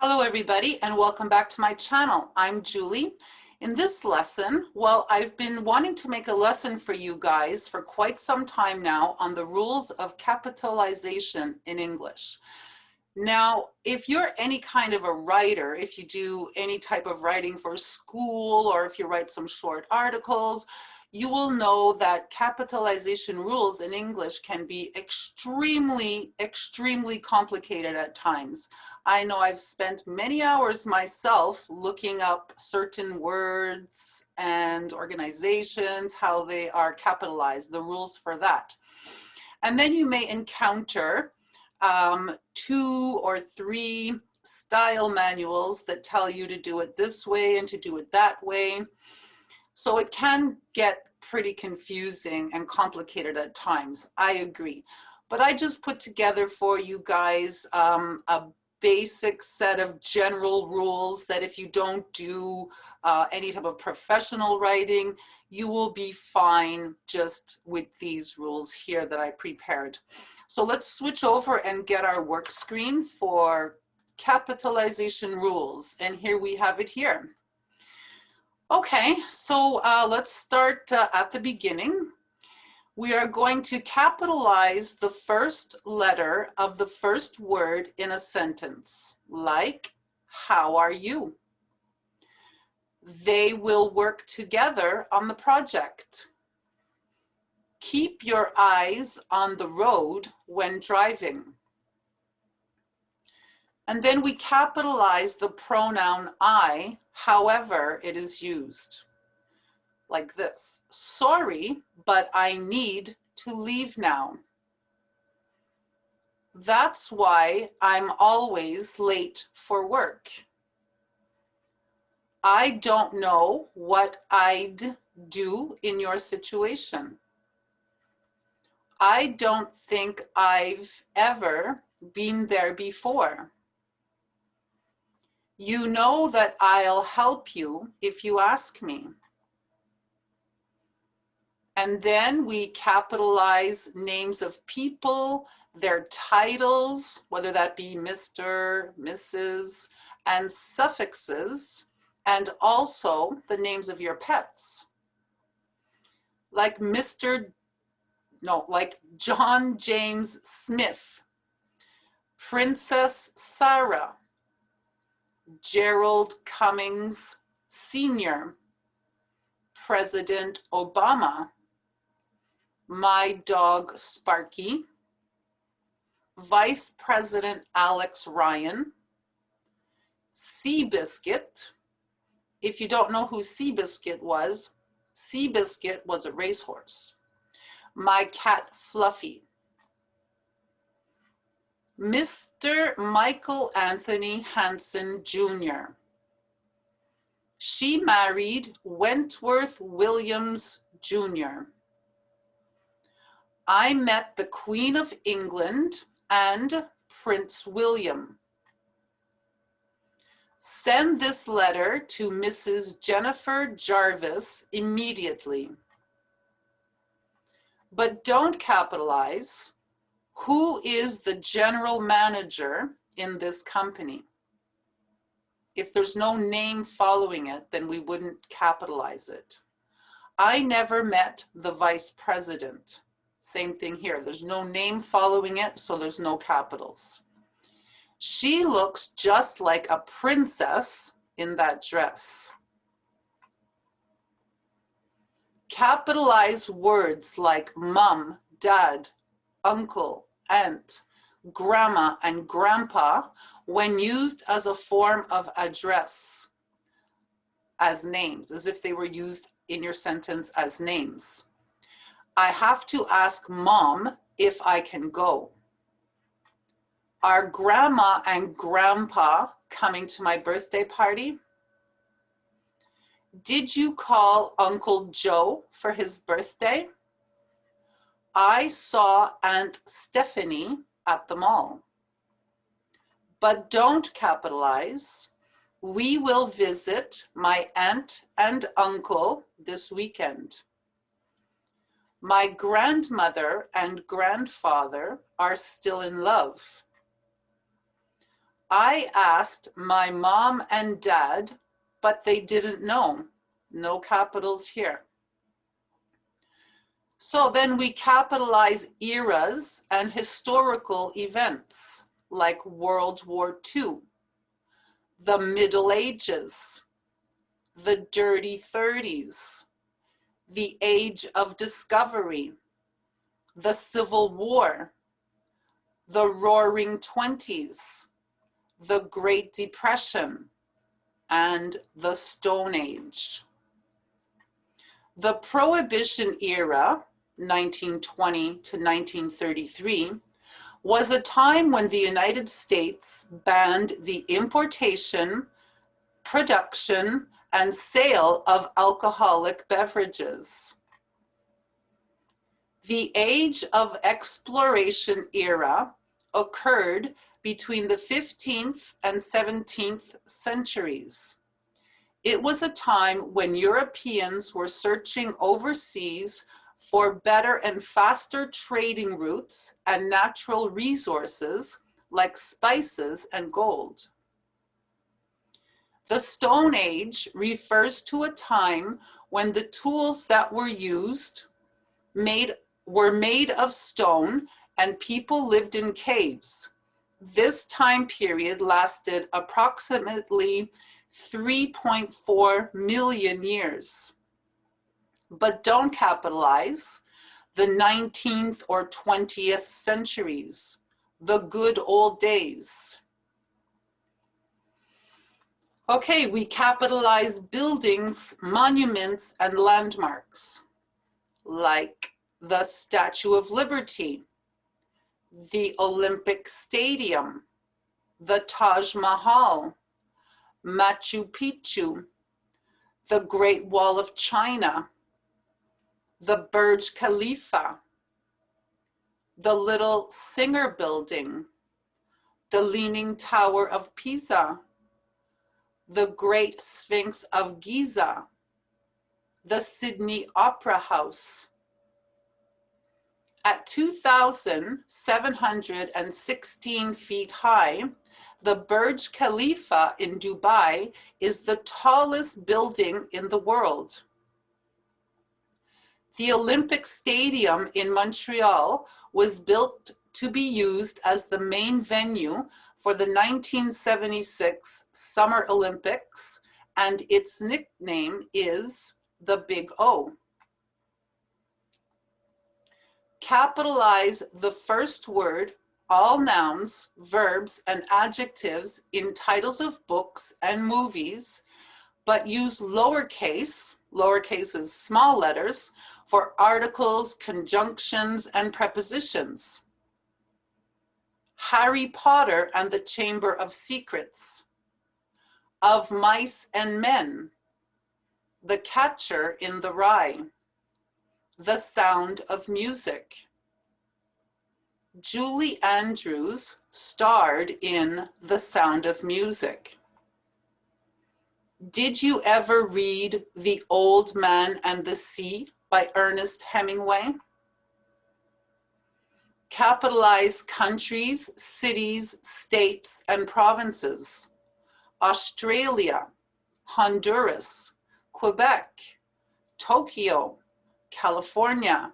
Hello everybody and welcome back to my channel. I'm Julie. In this lesson, well, I've been wanting to make a lesson for you guys for quite some time now on the rules of capitalization in English. Now, if you're any kind of a writer, if you do any type of writing for school or if you write some short articles, you will know that capitalization rules in English can be extremely complicated at times. I know I've spent many hours myself looking up certain words and organizations, how they are capitalized, the rules for that. And then you may encounter 2 or 3 style manuals that tell you to do it this way and to do it that way. So it can get pretty confusing and complicated at times, I agree. But I just put together for you guys a basic set of general rules that if you don't do any type of professional writing, you will be fine just with these rules here that I prepared. So let's switch over and get our work screen for capitalization rules. And here we have it here. Okay, so let's start at the beginning. We are going to capitalize the first letter of the first word in a sentence, like, how are you? They will work together on the project. Keep your eyes on the road when driving. And then we capitalize the pronoun I, however it is used. Like this, sorry, but I need to leave now. That's why I'm always late for work. I don't know what I'd do in your situation. I don't think I've ever been there before. You know that I'll help you if you ask me. And then we capitalize names of people, their titles, whether that be Mr., Mrs., and suffixes, and also the names of your pets. Like like John James Smith, Princess Sarah, Gerald Cummings Sr., President Obama, my dog Sparky, Vice President Alex Ryan, Seabiscuit. If you don't know who Seabiscuit was a racehorse. My cat Fluffy. Mr. Michael Anthony Hansen Jr. She married Wentworth Williams Jr. I met the Queen of England and Prince William. Send this letter to Mrs. Jennifer Jarvis immediately. But don't capitalize. Who is the general manager in this company? If there's no name following it, then we wouldn't capitalize it. I never met the vice president. Same thing here. There's no name following it, so there's no capitals. She looks just like a princess in that dress. Capitalize words like mom, dad, uncle, aunt, grandma, and grandpa when used as a form of address, as names, as if they were used in your sentence as names. I have to ask mom if I can go. Are grandma and grandpa coming to my birthday party? Did you call Uncle Joe for his birthday? I saw Aunt Stephanie at the mall. But don't capitalize. We will visit my aunt and uncle this weekend. My grandmother and grandfather are still in love. I asked my mom and dad, but they didn't know. No capitals here. So then we capitalize eras and historical events like World War II, the Middle Ages, the Dirty 30s, the Age of Discovery, the Civil War, the Roaring Twenties, the Great Depression, and the Stone Age. The Prohibition era, 1920 to 1933, was a time when the United States banned the importation, production, and sale of alcoholic beverages. The Age of Exploration era occurred between the 15th and 17th centuries. It was a time when Europeans were searching overseas for better and faster trading routes and natural resources like spices and gold. The Stone Age refers to a time when the tools that were used were made of stone and people lived in caves. This time period lasted approximately 3.4 million years. But don't capitalize the 19th or 20th centuries, the good old days. Okay, we capitalize buildings, monuments, and landmarks, like the Statue of Liberty, the Olympic Stadium, the Taj Mahal, Machu Picchu, the Great Wall of China, the Burj Khalifa, the Little Singer Building, the Leaning Tower of Pisa, the Great Sphinx of Giza, the Sydney Opera House. At 2,716 feet high, the Burj Khalifa in Dubai is the tallest building in the world. The Olympic Stadium in Montreal was built to be used as the main venue for the 1976 Summer Olympics, and its nickname is the Big O. Capitalize the first word, all nouns, verbs, and adjectives in titles of books and movies, but use lowercase is small letters, for articles, conjunctions, and prepositions. Harry Potter and the Chamber of Secrets. Of Mice and Men. The Catcher in the Rye. The Sound of Music. Julie Andrews starred in The Sound of Music. Did you ever read The Old Man and the Sea by Ernest Hemingway? Capitalize countries, cities, states, and provinces. Australia, Honduras, Quebec, Tokyo, California,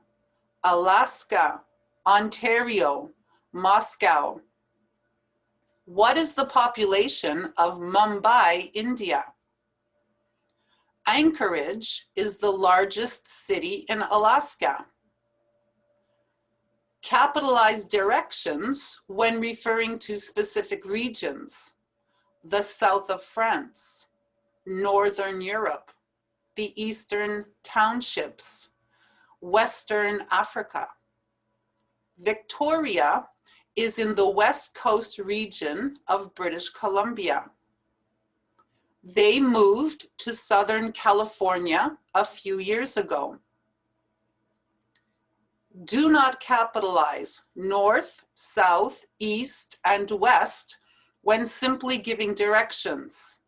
Alaska, Ontario, Moscow. What is the population of Mumbai, India? Anchorage is the largest city in Alaska. Capitalize directions when referring to specific regions. The south of France, Northern Europe, the Eastern Townships, Western Africa. Victoria is in the West Coast region of British Columbia. They moved to Southern California a few years ago. Do not capitalize north, south, east, and west when simply giving directions.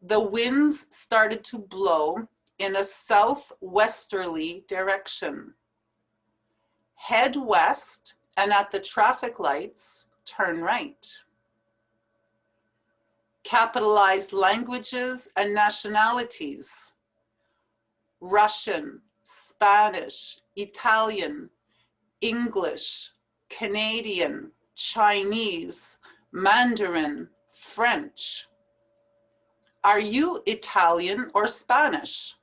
The winds started to blow in a southwesterly direction. Head west, and at the traffic lights, turn right. Capitalize languages and nationalities. Russian, Spanish, Italian, English, Canadian, Chinese, Mandarin, French. Are you Italian or Spanish?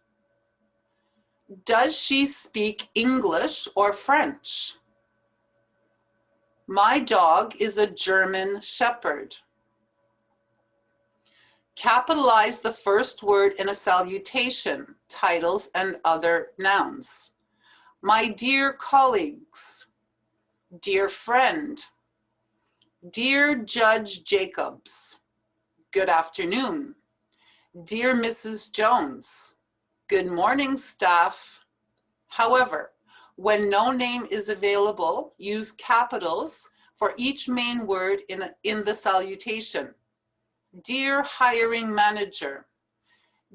Does she speak English or French? My dog is a German Shepherd. Capitalize the first word in a salutation, titles, and other nouns. My dear colleagues, dear friend, dear Judge Jacobs, good afternoon. Dear Mrs. Jones, good morning, staff. However, when no name is available, use capitals for each main word in the salutation. Dear hiring manager,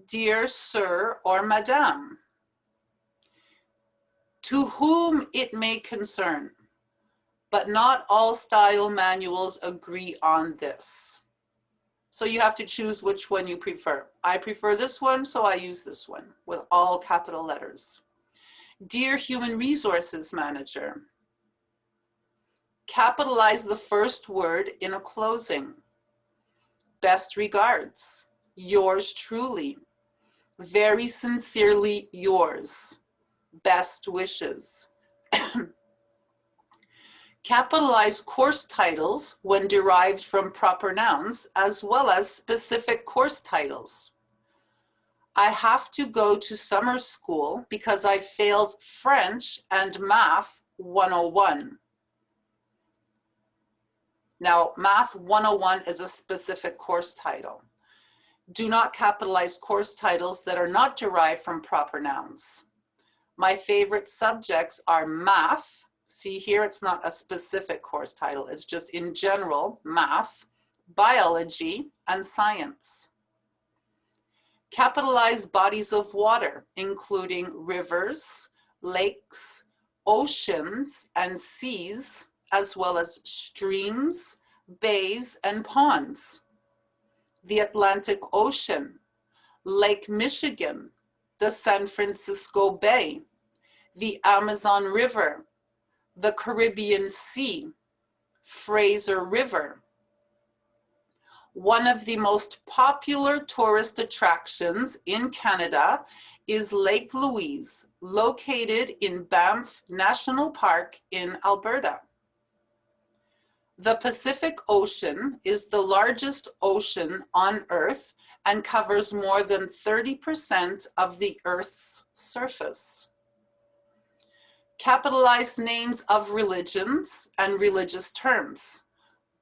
dear sir or madam, to whom it may concern, but not all style manuals agree on this. So you have to choose which one you prefer. I prefer this one, so I use this one with all capital letters. Dear human resources manager, capitalize the first word in a closing. Best regards, yours truly. Very sincerely yours. Best wishes. Capitalize course titles when derived from proper nouns, as well as specific course titles. I have to go to summer school because I failed French and Math 101. Now, Math 101 is a specific course title. Do not capitalize course titles that are not derived from proper nouns. My favorite subjects are math. See here, it's not a specific course title. It's just in general, math, biology, and science. Capitalize bodies of water, including rivers, lakes, oceans, and seas, as well as streams, bays, and ponds. The Atlantic Ocean, Lake Michigan, the San Francisco Bay, the Amazon River, the Caribbean Sea, Fraser River. One of the most popular tourist attractions in Canada is Lake Louise, located in Banff National Park in Alberta. The Pacific Ocean is the largest ocean on Earth and covers more than 30% of the Earth's surface. Capitalize names of religions and religious terms.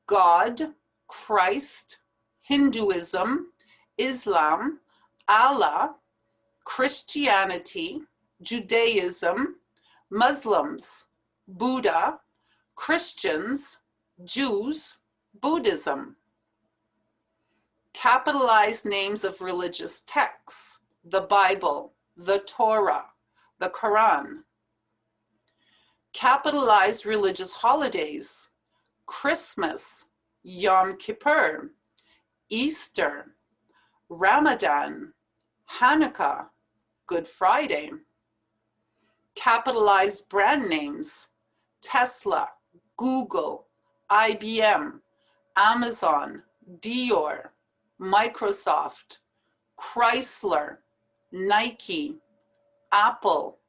God, Christ, Hinduism, Islam, Allah, Christianity, Judaism, Muslims, Buddha, Christians, Jews, Buddhism. Capitalize names of religious texts, the Bible, the Torah, the Quran. Capitalize religious holidays, Christmas, Yom Kippur, Easter, Ramadan, Hanukkah, Good Friday. Capitalize brand names, Tesla, Google, IBM, Amazon, Dior, Microsoft, Chrysler, Nike, Apple,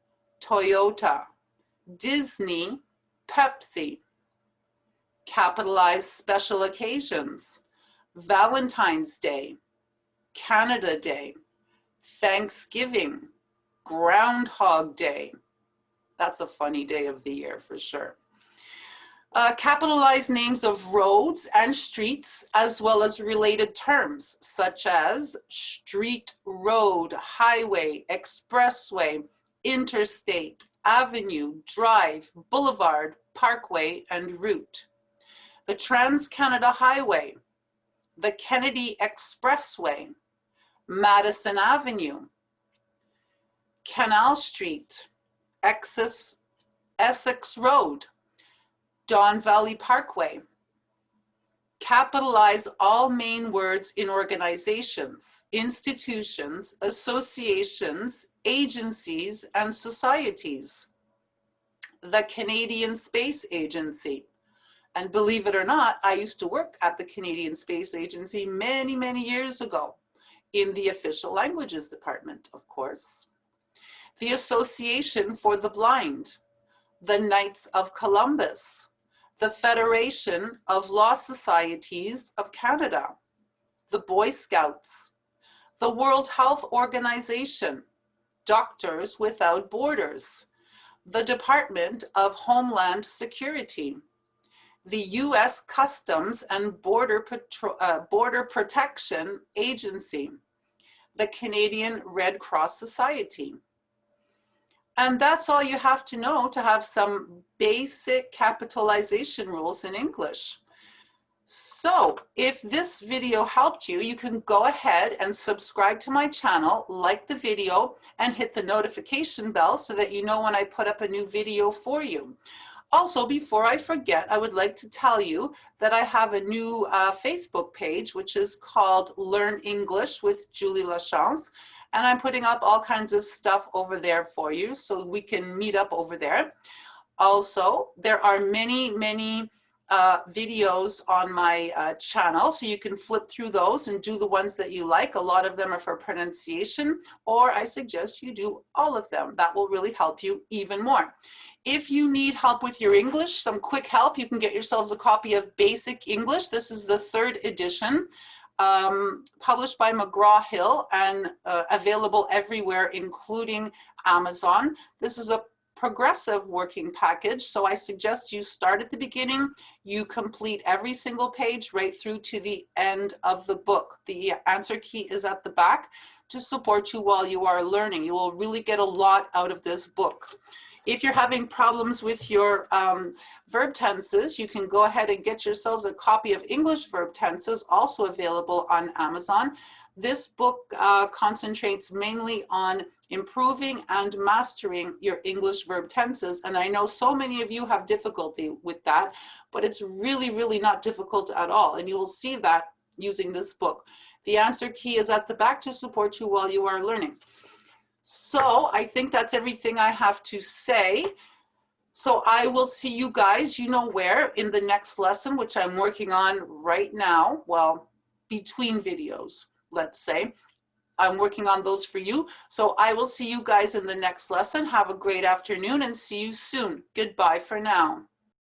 Toyota, Disney, Pepsi. Capitalize special occasions, Valentine's Day, Canada Day, Thanksgiving, Groundhog Day. That's a funny day of the year for sure. Capitalize names of roads and streets, as well as related terms such as street, road, highway, expressway, interstate, avenue, drive, boulevard, parkway, and route. The Trans-Canada Highway, the Kennedy Expressway, Madison Avenue, Canal Street, Essex Road, Don Valley Parkway, Capitalize all main words in organizations, institutions, associations, agencies, and societies. The Canadian Space Agency. And believe it or not, I used to work at the Canadian Space Agency many, many years ago in the official languages department, of course. The Association for the Blind, the Knights of Columbus, the Federation of Law Societies of Canada, the Boy Scouts, the World Health Organization, Doctors Without Borders, the Department of Homeland Security, the U.S. Customs and Border Protection Agency, the Canadian Red Cross Society. And that's all you have to know to have some basic capitalization rules in English. So if this video helped you, you can go ahead and subscribe to my channel, like the video, and hit the notification bell so that you know when I put up a new video for you. Also, before I forget, I would like to tell you that I have a new Facebook page, which is called Learn English with Julie Lachance. And I'm putting up all kinds of stuff over there for you, so we can meet up over there. Also, there are many, many videos on my channel, so you can flip through those and do the ones that you like. A lot of them are for pronunciation, or I suggest you do all of them. That will really help you even more. If you need help with your English, some quick help, you can get yourselves a copy of Basic English. This is the 3rd edition, published by McGraw-Hill and available everywhere, including Amazon. This is a progressive working package, so I suggest you start at the beginning, you complete every single page right through to the end of the book. The answer key is at the back to support you while you are learning. You will really get a lot out of this book. If you're having problems with your verb tenses, you can go ahead and get yourselves a copy of English verb tenses, also available on Amazon. This book concentrates mainly on improving and mastering your English verb tenses. And I know so many of you have difficulty with that, but it's really, really not difficult at all. And you will see that using this book. The answer key is at the back to support you while you are learning. So I think that's everything I have to say. So I will see you guys, you know where, in the next lesson, which I'm working on right now. Well, between videos, let's say. I'm working on those for you. So I will see you guys in the next lesson. Have a great afternoon and see you soon. Goodbye for now.